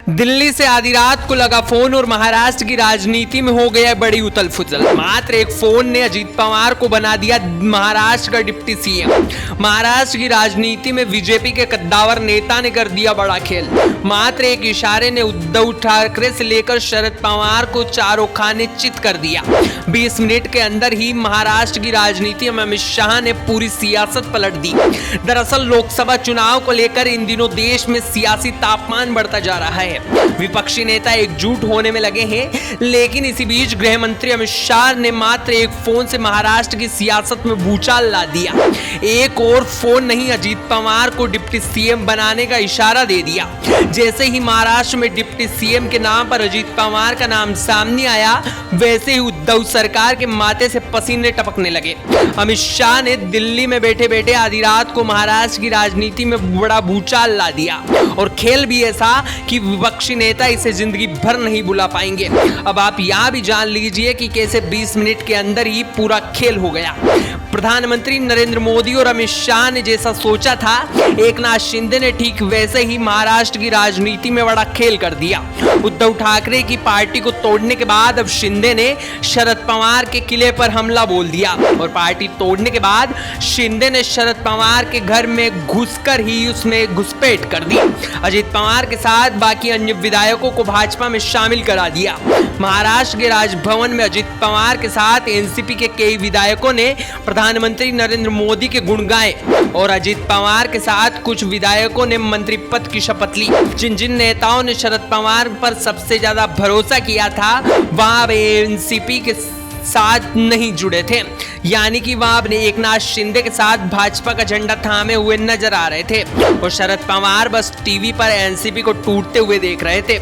दिल्ली से आधी रात को लगा फोन और महाराष्ट्र की राजनीति में हो गया बड़ी उथल पुथल। मात्र एक फोन ने अजीत पवार को बना दिया महाराष्ट्र का डिप्टी सीएम। महाराष्ट्र की राजनीति में बीजेपी के कद्दावर नेता ने कर दिया बड़ा खेल। मात्र एक इशारे ने उद्धव ठाकरे से लेकर शरद पवार को चारों खाने चित कर दिया। 20 मिनट के अंदर ही महाराष्ट्र की राजनीति में अमित शाह ने पूरी सियासत पलट दी। दरअसल लोकसभा चुनाव को लेकर इन दिनों देश में सियासी तापमान बढ़ता जा रहा है। विपक्षी नेता एकजुट होने में लगे हैं, लेकिन इसी बीच गृह मंत्री अमित शाह ने मात्र एक फोन से महाराष्ट्र की सियासत में भूचाल ला दिया। एक और फोन नहीं, अजीत पवार को डिप्टी सीएम बनाने का इशारा दे दिया। जैसे ही महाराष्ट्र में डिप्टी सीएम के नाम पर अजीत पवार का नाम सामने आया, वैसे ही उद्धव सरकार के माथे से पसीने टपकने लगे। अमित शाह ने दिल्ली में बैठे बैठे आधी रात को महाराष्ट्र की राजनीति में बड़ा भूचाल ला दिया, और खेल भी ऐसा कि विपक्षी नेता इसे जिंदगी भर नहीं भुला पाएंगे। अब आप यहां भी जान लीजिए कि कैसे 20 मिनट के अंदर ही पूरा खेल हो गया। प्रधानमंत्री नरेंद्र मोदी और अमित शाह ने जैसा सोचा था, एकनाथ शिंदे ने ठीक वैसे ही महाराष्ट्र की राजनीति में बड़ा खेल कर दिया। उद्धव ठाकरे की पार्टी को तोड़ने के बाद अब शिंदे ने शरद पवार के किले पर हमला बोल दिया, और पार्टी तोड़ने के बाद शिंदे ने शरद पवार के घर में घुसकर ही उसमें घुसपैठ कर दी। अजीत पवार के साथ बाकी अन्य विधायकों को भाजपा में शामिल करा दिया। महाराष्ट्र के राजभवन में अजीत पवार के साथ एनसीपी के कई विधायकों ने प्रधानमंत्री नरेंद्र मोदी के गुण गाए, और अजीत पवार के साथ कुछ विधायकों ने मंत्री पद की शपथ ली। जिन जिन नेताओं ने शरद पवार पर सबसे ज्यादा भरोसा किया था, वहां एनसीपी के साथ नहीं जुड़े थे, यानी कि वहां अपने एकनाथ शिंदे के साथ भाजपा का झंडा थामे हुए नजर आ रहे थे, और शरद पवार बस टीवी पर एनसीपी को टूटते हुए देख रहे थे।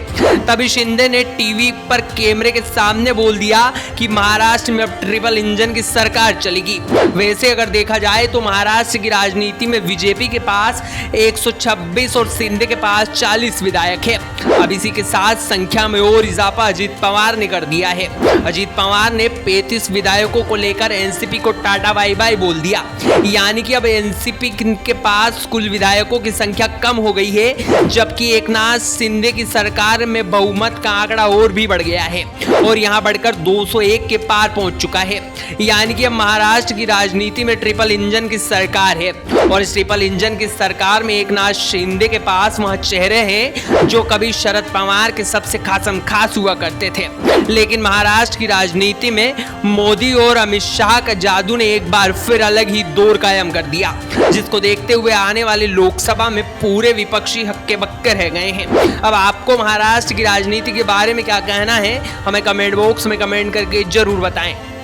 तभी शिंदे ने टीवी पर कैमरे के सामने बोल दिया कि महाराष्ट्र में अब ट्रिपल इंजन की सरकार चलेगी। वैसे अगर देखा जाए तो महाराष्ट्र की राजनीति में बीजेपी के पास 126 और शिंदे के पास 40 विधायक है। अब इसी के साथ संख्या में और इजाफा अजीत पवार ने कर दिया है। अजीत पवार ने 35 विधायकों को लेकर एनसीपी को टाटा बाय बाय बोल दिया, यानी कि अब एनसीपी के पास कुल विधायकों की संख्या कम हो गई है, जबकि एकनाथ शिंदे की सरकार में बहुमत का आंकड़ा और भी बढ़ गया है, और यहां बढ़कर 201 के पार पहुंच चुका है। यानी कि अब महाराष्ट्र की राजनीति में ट्रिपल इंजन की सरकार है, और इस ट्रिपल इंजन की सरकार में एकनाथ शिंदे के पास वह चेहरे हैं जो कभी शरद पवार के सबसे खासम खास हुआ करते थे। लेकिन महाराष्ट्र की राजनीति में मोदी और अमित शाह का जादू ने एक बार फिर अलग ही दौर कायम कर दिया, जिसको देखते हुए आने वाले लोकसभा में पूरे विपक्षी हक्के बक्के रह गए हैं। अब आपको महाराष्ट्र की राजनीति के बारे में क्या कहना है, हमें कमेंट बॉक्स में कमेंट करके जरूर बताएं।